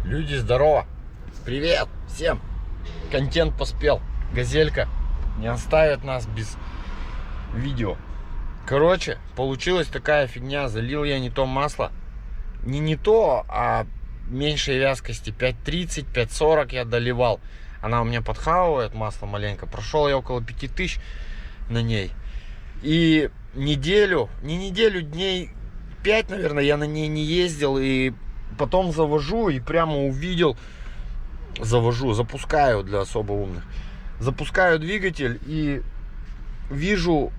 Люди, здорово! Привет всем! Контент поспел. Газелька не оставит нас без видео. Короче, получилась такая фигня. Залил я не то масло. Не то, а меньшей вязкости. 5.30, 5.40 я доливал. Она у меня подхавывает масло маленько. Прошел я около 5000 на ней. И неделю, дней 5, наверное, я на ней не ездил. И потом завожу и прямо увидел, запускаю для особо умных. Запускаю двигатель и вижу,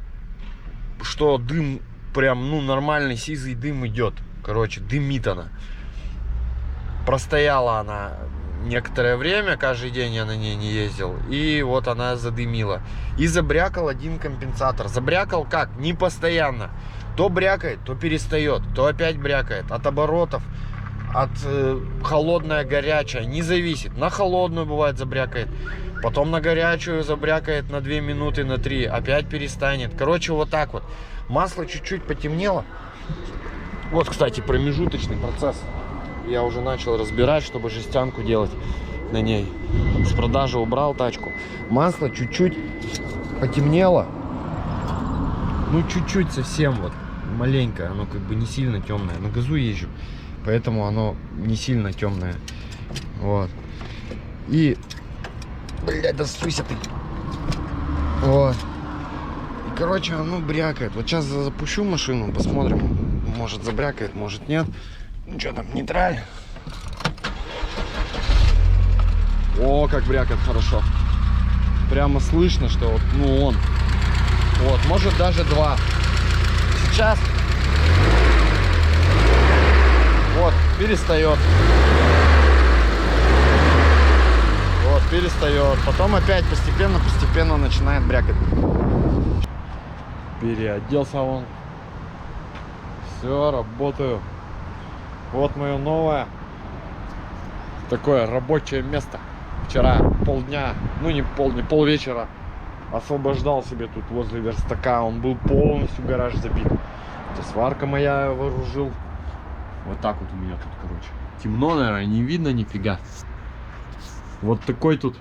что дым прям, нормальный сизый дым идет. Короче, дымит она. Простояла она некоторое время, каждый день я на ней не ездил. И вот она задымила. И забрякал один компенсатор. Забрякал как? Не постоянно. То брякает, то перестает, то опять брякает. От оборотов, от холодная, горячая, не зависит. На холодную бывает забрякает. Потом на горячую забрякает на 2 минуты, на 3. Опять перестанет. Короче, вот так вот. Масло чуть-чуть потемнело. Вот, кстати, промежуточный процесс. Я уже начал разбирать, чтобы жестянку делать на ней. С продажи убрал тачку. Масло чуть-чуть потемнело. Чуть-чуть совсем вот. Маленько. Оно как бы не сильно темное. На газу езжу. Поэтому оно не сильно темное. Вот. И... Блядь, да суйся ты. Вот. И, короче, оно брякает. Вот сейчас запущу машину, посмотрим. Может забрякает, может нет. Что там, нейтраль. О, как брякает хорошо. Прямо слышно, что вот, он. Вот, может даже 2. Сейчас. Вот, перестает. Вот, перестает. Потом опять постепенно начинает брякать. Переоделся он. Все, работаю. Вот мое новое такое рабочее место. Вчера полдня, не полдня, полвечера освобождал себе тут возле верстака. Он был полностью гараж забит. Это сварка моя вооружил. Вот так вот у меня тут, короче. Темно, наверное, не видно нифига. Вот такой тут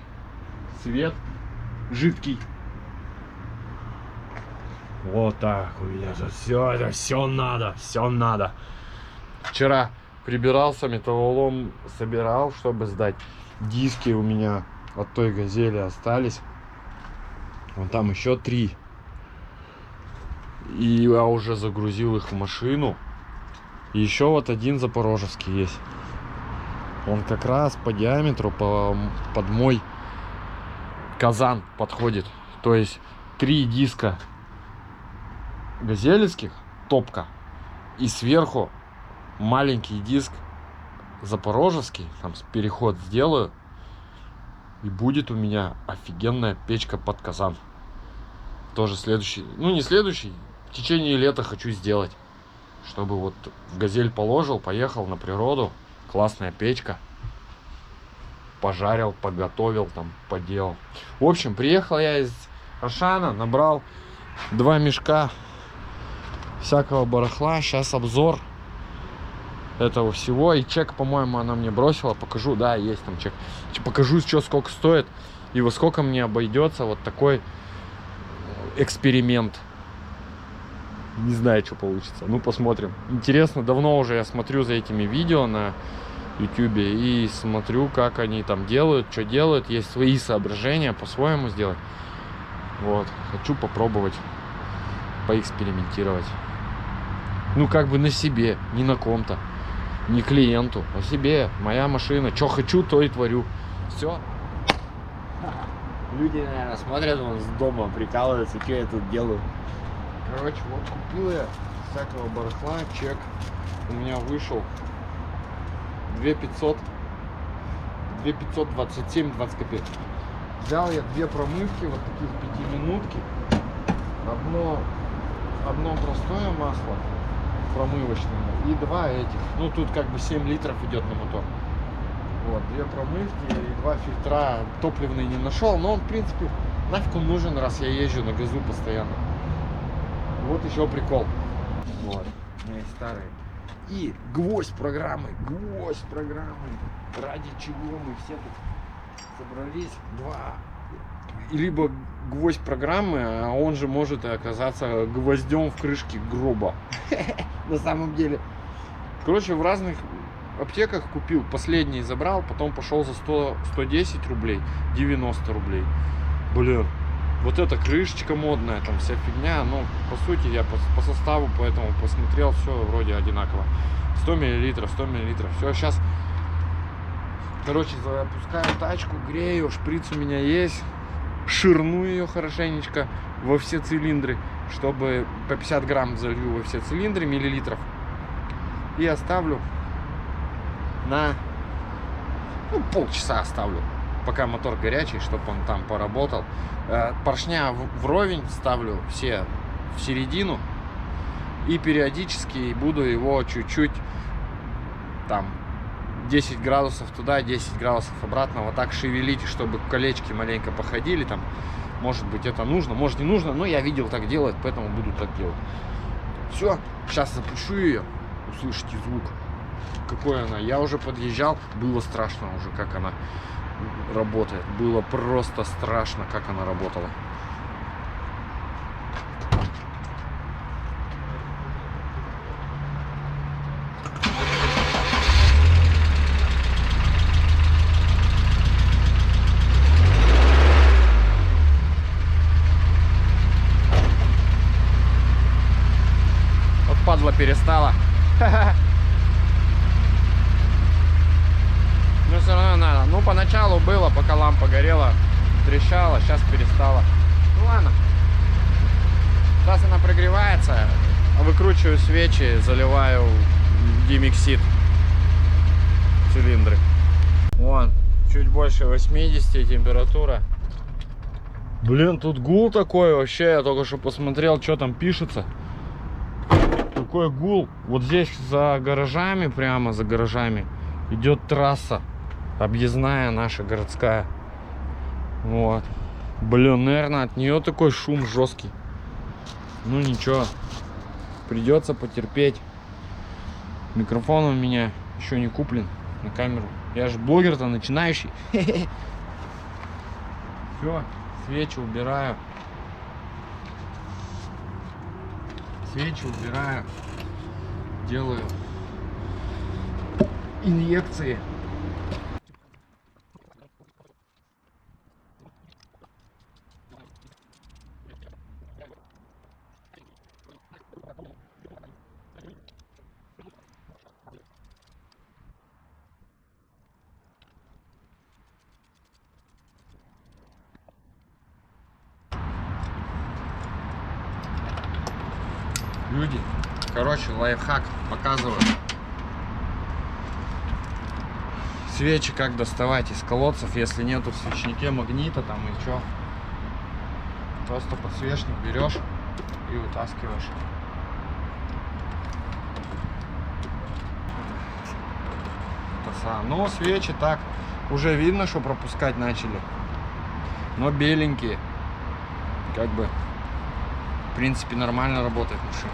свет жидкий. Вот так у меня тут все надо. Вчера прибирался, металлолом собирал, чтобы сдать. Диски у меня от той газели остались. Вон там еще 3. И я уже загрузил их в машину. И еще вот один запорожецкий есть. Он как раз по диаметру под мой казан подходит. То есть 3 диска газелевских, топка. И сверху маленький диск запорожецкий. Там переход сделаю. И будет у меня офигенная печка под казан. Тоже следующий. Не следующий. В течение лета хочу сделать. Чтобы вот в газель положил, поехал на природу. Классная печка. Пожарил, подготовил, там, поделал. В общем, приехал я из Ашана, набрал 2 мешка всякого барахла. Сейчас обзор этого всего. И чек, по-моему, она мне бросила. Покажу, да, есть там чек. Покажу, сколько стоит и во сколько мне обойдется вот такой эксперимент. Не знаю, что получится. Посмотрим. Интересно, давно уже я смотрю за этими видео на YouTube и смотрю, как они там делают, что делают. Есть свои соображения, по-своему сделать. Вот. Хочу попробовать поэкспериментировать. Как бы на себе, не на ком-то, не клиенту, а себе. Моя машина. Что хочу, то и творю. Все. Люди, наверное, смотрят вон с дома, прикалываются, что я тут делаю. Короче, вот купил я всякого барахла, чек у меня вышел 2500, 27,20 копеек. Взял я 2 промывки, вот таких 5-минутки. Одно простое масло промывочное и 2 этих. Тут как бы 7 литров идет на мотор. Вот, 2 промывки и 2 фильтра. Топливный не нашел, но он, в принципе, нафиг он нужен, раз я езжу на газу постоянно. Вот еще прикол. Вот, у меня есть старые И гвоздь программы, ради чего мы все тут собрались. Либо гвоздь программы, а он же может оказаться гвоздем в крышке гроба. На самом деле. Короче, в разных аптеках купил, последний забрал, потом пошел за 110 рублей, 90 рублей. Блин, вот эта крышечка модная, там вся фигня, но по сути я по составу поэтому посмотрел, все вроде одинаково. 100 миллилитров, 100 миллилитров. Все, сейчас, короче, запускаю тачку, грею, шприц у меня есть. Ширну ее хорошенечко во все цилиндры, чтобы по 50 грамм залью во все цилиндры, миллилитров. И оставлю на полчаса оставлю, пока мотор горячий, чтобы он там поработал. Поршня вровень ставлю все в середину и периодически буду его чуть-чуть там 10 градусов туда, 10 градусов обратно вот так шевелить, чтобы колечки маленько походили там. Может быть это нужно, может не нужно, но я видел так делать, поэтому буду так делать. Все, сейчас запущу ее, услышите звук. Какой она. Я уже подъезжал, было страшно уже, как она работает. Было просто страшно, как она работала. Вот падла перестала. Но все равно надо. Ну, поначалу было, пока лампа горела, трещала, сейчас перестала. Ну ладно. Сейчас она прогревается, выкручиваю свечи, заливаю димексид цилиндры. Вон, чуть больше 80 температура. Блин, тут гул такой вообще, я только что посмотрел, что там пишется. Такой гул. Вот здесь за гаражами, прямо за гаражами, идет трасса. Объездная наша городская. Вот. Блин, наверное, от нее такой шум жесткий. Ну ничего. Придется потерпеть. Микрофон у меня еще не куплен на камеру. Я же блогер-то начинающий. Все, свечи убираю. Свечи убираю. Делаю инъекции. Люди, короче, лайфхак показываю. Свечи как доставать из колодцев, если нету в свечнике магнита там и что. Просто подсвечник берешь и вытаскиваешь. Ну, свечи так уже видно, что пропускать начали, но беленькие, как бы. В принципе, нормально работает машина.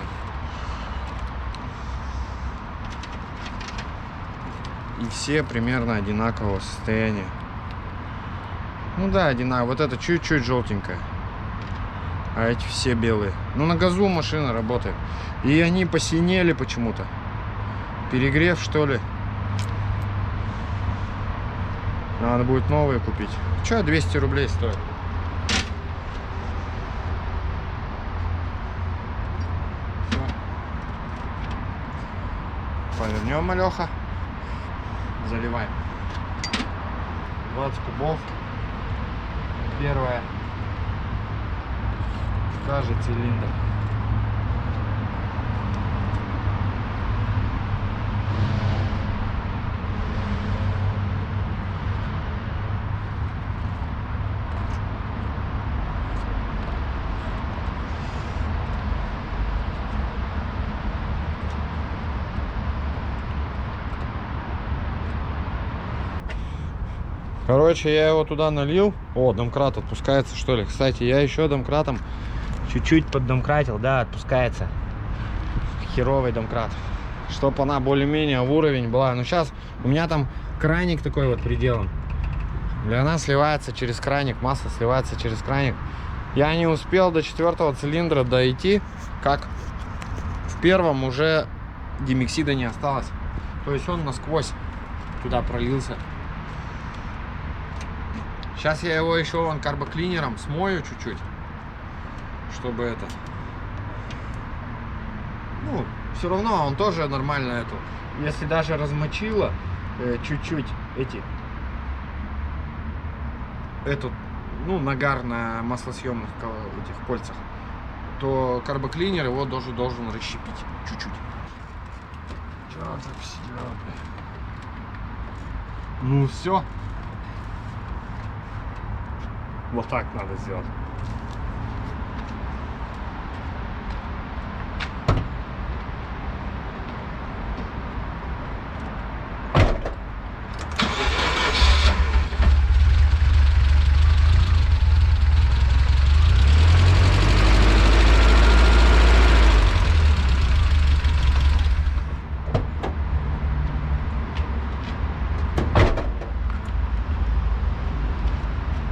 И все примерно одинакового состояния. Ну да, одинаково. Вот это чуть-чуть желтенькая. А эти все белые. Ну на газу машина работает. И они посинели почему-то. Перегрев, что ли. Надо будет новые купить. Че, 200 рублей стоит. Повернем, Алёха. Заливаем. 20 кубов. Первая. Каждый цилиндр. Короче, я его туда налил. О, домкрат отпускается, что ли. Кстати, я еще домкратом чуть-чуть поддомкратил. Да, отпускается. Херовый домкрат. чтобы она более-менее в уровень была. Но сейчас у меня там краник такой вот приделан. И она сливается через краник, масло сливается через краник. Я не успел до 4-го цилиндра дойти, как в первом уже димексида не осталось. То есть он насквозь туда пролился. Сейчас я его еще вон карбоклинером смою чуть-чуть, чтобы это... Ну, все равно он тоже нормально эту. Если даже размочило чуть-чуть эту, ну, нагар на маслосъемных этих кольцах, то карбоклинер его должен расщепить чуть-чуть. Ну все. Вот так надо сделать.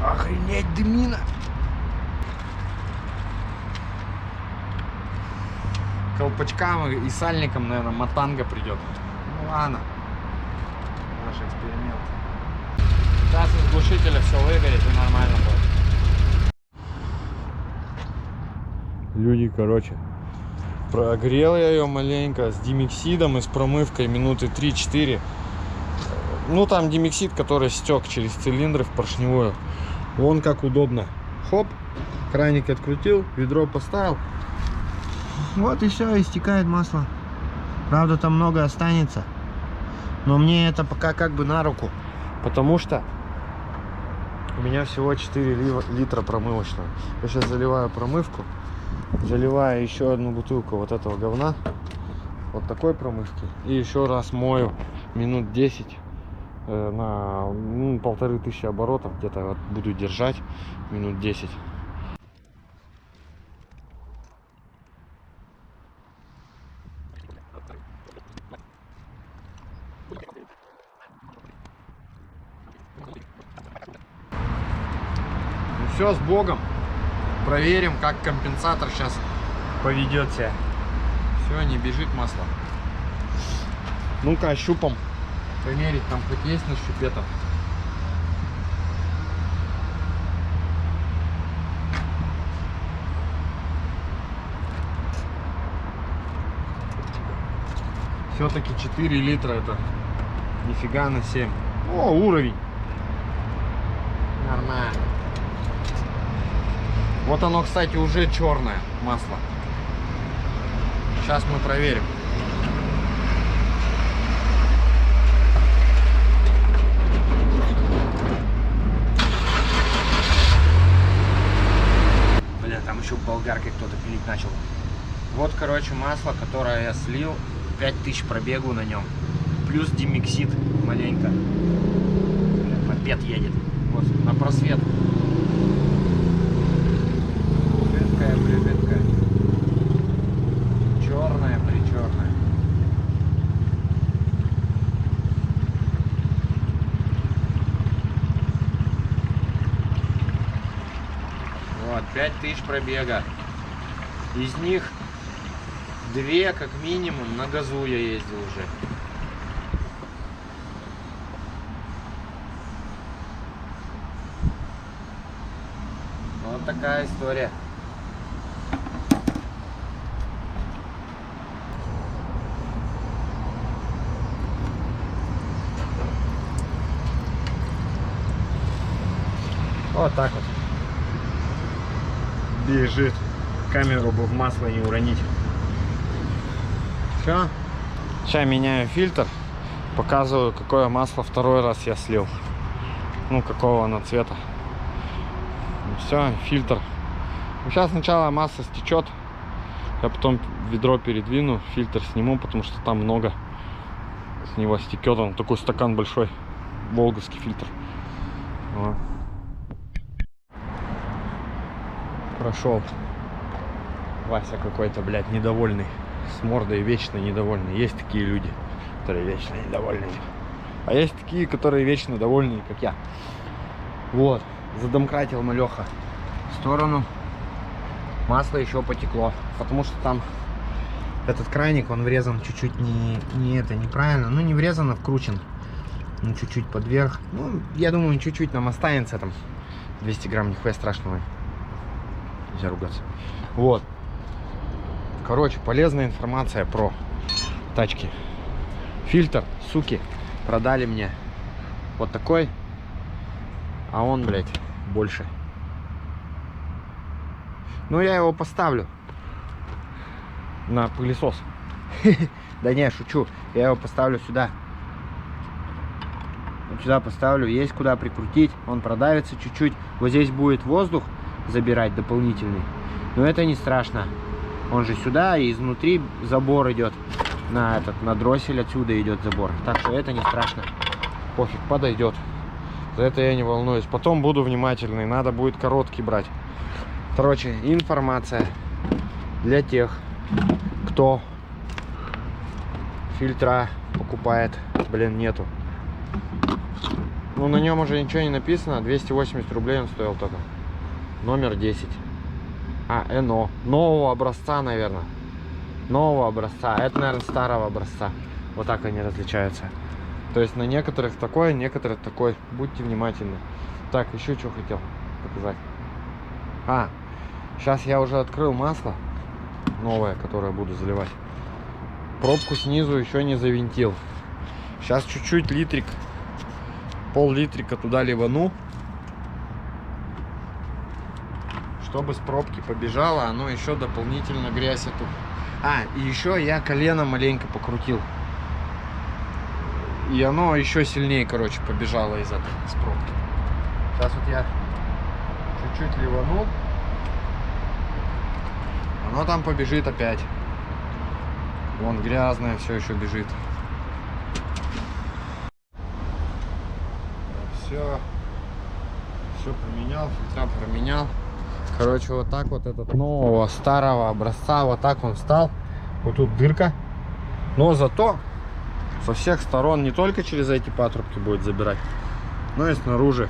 Охренеть, дымина! Колпачкам и сальникам, наверное, матанга придет. Ну ладно. Наш эксперимент. Сейчас из глушителя все выберет и нормально будет. Люди, короче, прогрел я ее маленько с димексидом и с промывкой минуты 3-4. Ну там димексид, который стек через цилиндры в поршневую. Вон как удобно. Хоп, краник открутил, ведро поставил. Вот и все, истекает масло. Правда, там много останется. Но мне это пока как бы на руку. Потому что у меня всего 4 литра промывочного. Я сейчас заливаю промывку. Заливаю еще одну бутылку вот этого говна. Вот такой промывки. И еще раз мою минут 10. На 1500 оборотов где-то вот буду держать минут 10. Ну все, с Богом. Проверим, как компенсатор сейчас поведет себя. Все, не бежит масло. Ну-ка, щупом. Померить, там хоть есть на щупе-то. Все-таки 4 литра это нифига на 7. О, уровень. Нормально. Вот оно, кстати, уже черное масло. Сейчас мы проверим. Там еще болгаркой кто-то пилить начал. Вот, короче, масло, которое я слил. 5000 пробегу на нем. Плюс димексид маленько. Мопед едет. Вот, на просвет. Жидкая. Черная, причерная. Вот, 5000 пробега. Из них 2 как минимум на газу я ездил уже. Вот такая история. Вот так вот. Бежит. Камеру бы в масло не уронить. Все. Сейчас меняю фильтр. Показываю, какое масло второй раз я слил. Ну, какого оно цвета. Все, фильтр. Сейчас сначала масса стечет. Я потом ведро передвину, фильтр сниму, потому что там много с него стекет. Он такой стакан большой. Волговский фильтр. Вот. Прошел. Вася какой-то, блядь, недовольный. с мордой вечно недовольные. Есть такие люди, которые вечно недовольные. А есть такие, которые вечно довольные, как я. Вот, задомкратил малеха в сторону. Масло еще потекло, потому что там этот краник, он врезан чуть-чуть неправильно. Ну, не врезан, а вкручен. Ну, чуть-чуть подверх. Ну, я думаю, чуть-чуть нам останется там. 200 грамм, нихуя страшного. Нельзя ругаться. Вот. Короче, полезная информация про тачки. Фильтр, суки, продали мне вот такой. А он, блядь, больше. Ну, я его поставлю на пылесос. Да не, шучу. Я его поставлю сюда. Сюда поставлю. Есть куда прикрутить. Он продавится чуть-чуть. Вот здесь будет воздух забирать дополнительный. Но это не страшно. Он же сюда, и изнутри забор идет. На дроссель отсюда идет забор. Так что это не страшно. Пофиг, подойдет. За это я не волнуюсь. Потом буду внимательный. Надо будет короткий брать. Короче, информация для тех, кто фильтра покупает. Блин, нету. Ну, на нем уже ничего не написано. 280 рублей он стоил только. Номер 10. А, ЭНО. Нового образца, наверное. Нового образца. Это, наверное, старого образца. Вот так они различаются. То есть на некоторых такой, некоторых такой. Будьте внимательны. Так, еще что хотел показать. А, сейчас я уже открыл масло новое, которое буду заливать. Пробку снизу еще не завинтил. Сейчас чуть-чуть литрик, пол-литрика туда ливану, чтобы с пробки побежало, оно еще дополнительно грязь эту. А, и еще я колено маленько покрутил. И оно еще сильнее, короче, побежало из этой, с пробки. Сейчас вот я чуть-чуть ливанул. Оно там побежит опять. Вон грязное все еще бежит. Все поменял, фильтра променял. Короче, вот так вот этот нового старого образца, вот так он встал. Вот тут дырка. Но зато со всех сторон не только через эти патрубки будет забирать, но и снаружи.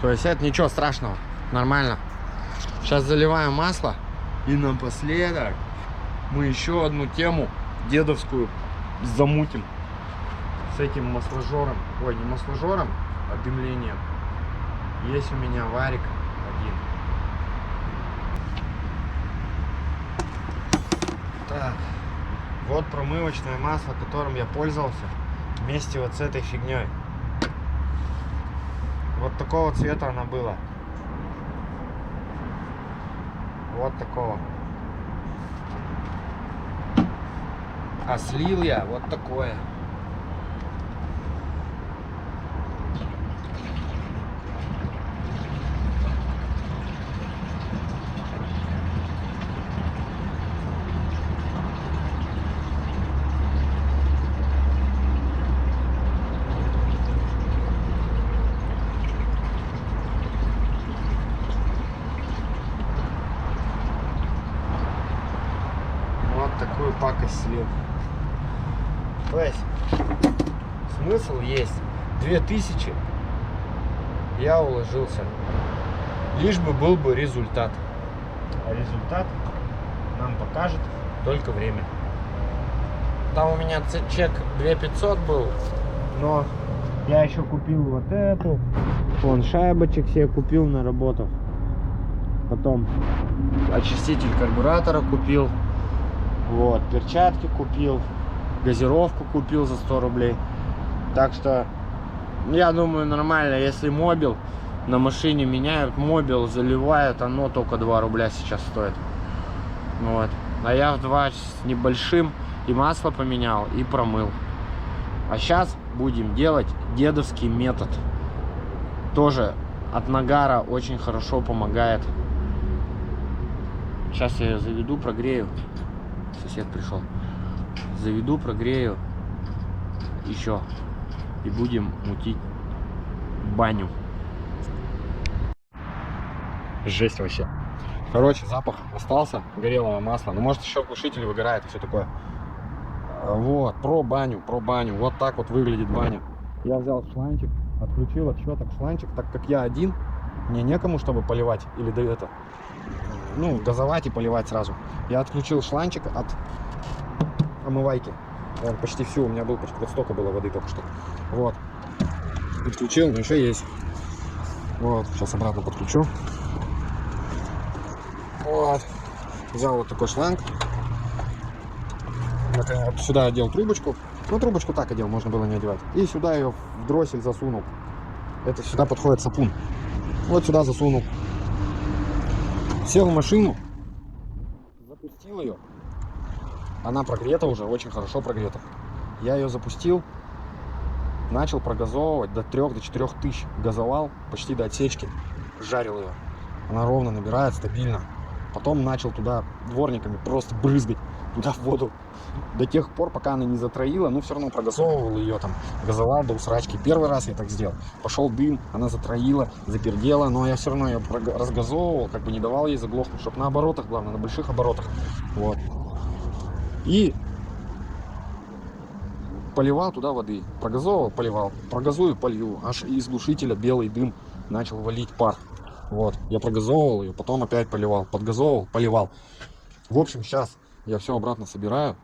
То есть это ничего страшного, нормально. Сейчас заливаем масло. И напоследок мы еще одну тему дедовскую замутим с этим масложором. Ой, не масложором, а дымлением. Есть у меня варик один. Так, вот промывочное масло, которым я пользовался вместе вот с этой фигней. Вот такого цвета она была. Вот такого. А слил я вот такое. Такую пакость слил. То есть смысл есть. 2000 я уложился, лишь бы был бы результат. А результат нам покажет только время. Там у меня чек 2500 был, но я еще купил вот эту. Вон шайбочек себе купил на работу. Потом очиститель карбюратора купил. Вот, перчатки купил, газировку купил за 100 рублей. Так что, я думаю, нормально. Если мобил на машине меняют, мобил заливают, оно только 2 рубля сейчас стоит. Вот. А я в 2 с небольшим и масло поменял, и промыл. А сейчас будем делать дедовский метод. Тоже от нагара очень хорошо помогает. Сейчас я ее заведу, прогрею. Сосед пришел. Заведу, прогрею еще. И будем мутить баню. Жесть вообще. Короче, запах остался горелого масла. Ну, может, еще глушитель выгорает и все такое. Вот, про баню. Вот так вот выглядит баня. Я взял шланчик, отключил от счеток шланчик, так как я один, мне некому, чтобы поливать или да это, ну, газовать и поливать сразу. Я отключил шланчик от омывайки. Он почти всю, у меня был почти вот столько было воды только что. Вот. Подключил, но еще есть. Вот, сейчас обратно подключу. Вот. Взял вот такой шланг. Вот сюда одел трубочку. Ну, трубочку так одел, можно было не одевать. И сюда ее в дроссель засунул. Это сюда подходит сапун. Вот сюда засунул. Сел в машину. Запустил ее. Она прогрета уже, очень хорошо прогрета. Я ее запустил. Начал прогазовывать до 3-4 тысяч. Газовал почти до отсечки. Жарил ее. Она ровно набирает, стабильно. Потом начал туда дворниками просто брызгать туда в воду. До тех пор, пока она не затроила, ну все равно прогазовывал ее там, газовал до усрачки. Первый раз я так сделал. Пошел дым, она затроила, запердела, но я все равно ее разгазовывал, как бы не давал ей заглохнуть, чтобы на оборотах, главное, на больших оборотах. Вот. И поливал туда воды. Прогазовывал, поливал. Прогазую, полью. Аж из глушителя белый дым начал валить пар. Вот, я прогазовывал ее, потом опять поливал, подгазовывал, поливал. В общем, сейчас я все обратно собираю.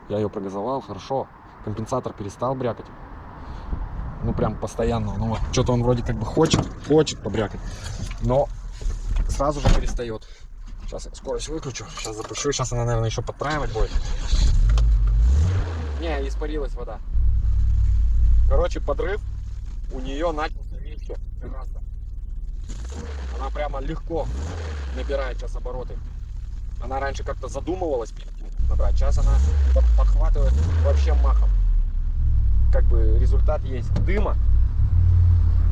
Я ее прогазовал, хорошо. Компенсатор перестал брякать. Ну, прям постоянно. Ну, вот, что-то он вроде как бы хочет побрякать. Но сразу же перестает. Сейчас я скорость выключу. Сейчас запущу. Сейчас она, наверное, еще подправить будет. Не, испарилась вода. Короче, подрыв у нее начался меньше. Она прямо легко набирает сейчас обороты. Она раньше как-то задумывалась набрать, сейчас она подхватывает вообще махом. Как бы результат есть. Дыма,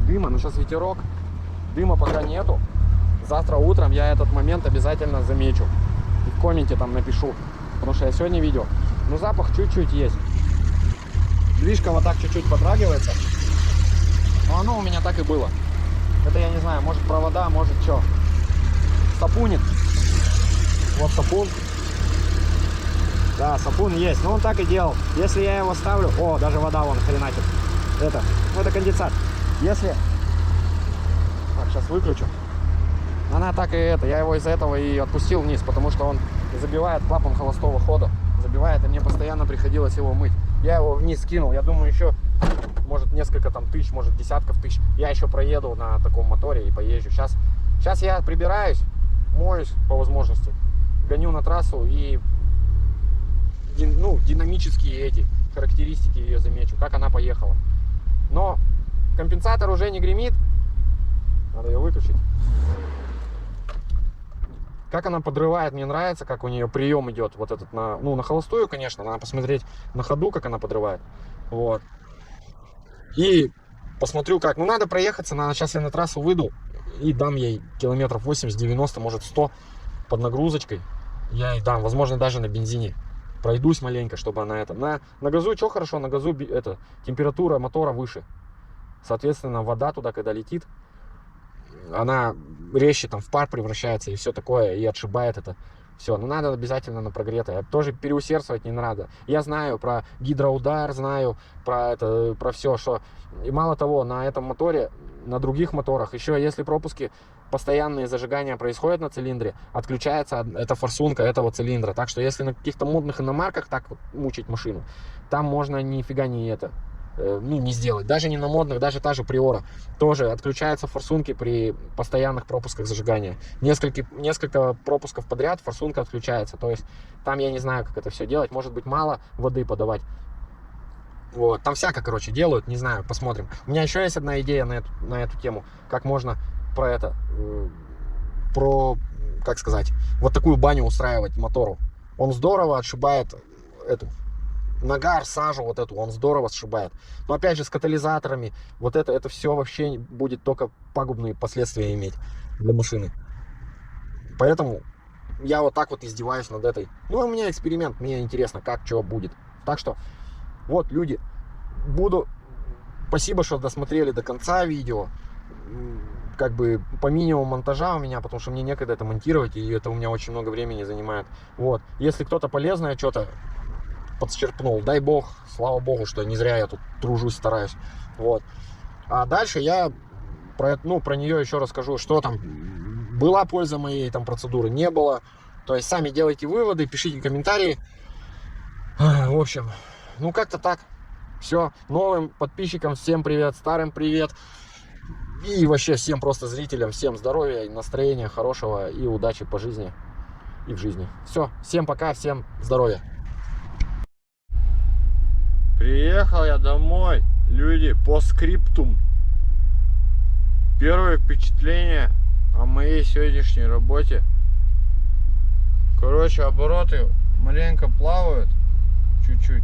ну сейчас ветерок, дыма пока нету. Завтра утром я этот момент обязательно замечу. И в комменте там напишу, потому что я сегодня видел. Но запах чуть-чуть есть. Движка вот так чуть-чуть подрагивается. Но оно у меня так и было. Это я не знаю, может провода, может что. Сапунит. Вот сапун. Да, сапун есть. Но он так и делал. Если я его ставлю... О, даже вода вон хреначит. Это, ну это конденсат. Если... Так, сейчас выключу. Она так и это. Я его из-за этого и отпустил вниз, потому что он забивает клапан холостого хода. Забивает, и мне постоянно приходилось его мыть. Я его вниз скинул. Я думаю, еще... Может несколько там тысяч, может десятков тысяч. Я еще проеду на таком моторе и поезжу. Сейчас я прибираюсь, моюсь по возможности, гоню на трассу и ну, динамические эти характеристики ее замечу, как она поехала. Но компенсатор уже не гремит. Надо ее выключить. Как она подрывает, мне нравится, как у нее прием идет вот этот на, ну, на холостую, конечно, надо посмотреть на ходу, как она подрывает. Вот. И посмотрю как. Ну, надо проехаться, сейчас я на трассу выйду и дам ей километров 80-90, может 100 под нагрузочкой. Я ей дам, возможно, даже на бензине. Пройдусь маленько, чтобы она это... На газу что хорошо? На газу это, температура мотора выше. Соответственно, вода туда, когда летит, она резче там в пар превращается и все такое, и отшибает это. Все, но надо обязательно на прогретое. Тоже переусердствовать не надо. Я знаю про гидроудар, знаю про это, про все, что... И мало того, на этом моторе, на других моторах, еще если пропуски, постоянные зажигания происходят на цилиндре, отключается эта форсунка этого цилиндра. Так что если на каких-то модных иномарках так вот мучить машину, там можно нифига не это... ну, не сделать. Даже не на модных, даже та же Приора. Тоже отключаются форсунки при постоянных пропусках зажигания. Несколько пропусков подряд форсунка отключается. То есть там я не знаю, как это все делать. Может быть, мало воды подавать. Вот. Там всяко, короче, делают. Не знаю, посмотрим. У меня еще есть одна идея на эту тему. Как можно как сказать, вот такую баню устраивать мотору. Он здорово отшибает эту нагар, сажу вот эту, он здорово сшибает. Но опять же с катализаторами, вот это все вообще будет только пагубные последствия иметь для машины. Поэтому я вот так вот издеваюсь над этой. Ну, у меня эксперимент, мне интересно, как, что будет. Так что, вот, люди, спасибо, что досмотрели до конца видео. как бы по минимуму монтажа у меня, потому что мне некогда это монтировать, и это у меня очень много времени занимает. Вот. Если кто-то полезное что-то подчерпнул, дай бог, слава богу, что не зря я тут тружусь, стараюсь. Вот. А дальше я про нее еще расскажу, что там была польза моей там процедуры, не было. То есть сами делайте выводы, пишите комментарии. В общем, ну как-то так. Все, новым подписчикам всем привет, старым привет. И вообще всем просто зрителям, всем здоровья, настроения хорошего и удачи по жизни и в жизни. Все, всем пока, всем здоровья. Приехал я домой, люди, по скриптум. Первое впечатление о моей сегодняшней работе. Короче, обороты маленько плавают, чуть-чуть.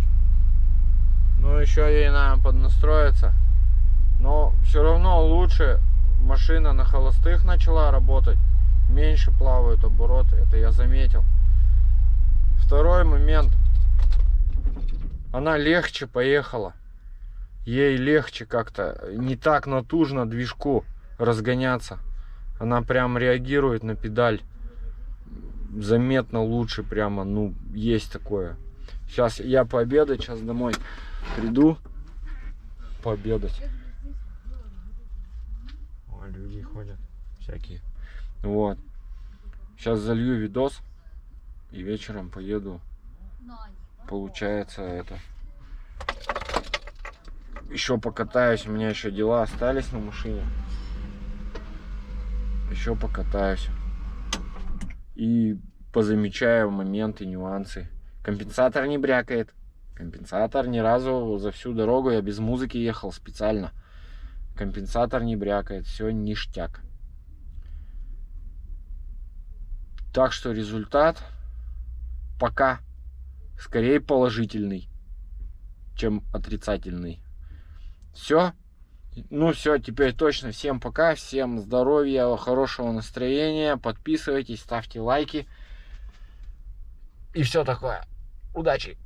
Но еще ей надо поднастроиться. Но все равно лучше машина на холостых начала работать. Меньше плавают обороты, это я заметил. Второй момент. Она легче поехала. Ей легче как-то, не так натужно движку разгоняться. Она прям реагирует на педаль. Заметно лучше прямо, ну, есть такое. Сейчас я пообедать, сейчас домой приду пообедать. О, люди ходят всякие. Вот. Сейчас залью видос и вечером поеду. Получается это. Еще покатаюсь, у меня еще дела остались на машине. Еще покатаюсь. И позамечаю моменты, нюансы. Компенсатор не брякает. Компенсатор ни разу за всю дорогу я без музыки ехал специально. Компенсатор не брякает, все ништяк. Так что результат пока скорее положительный, чем отрицательный. Все. Ну все, теперь точно. Всем пока, всем здоровья, хорошего настроения. Подписывайтесь, ставьте лайки. И все такое. Удачи!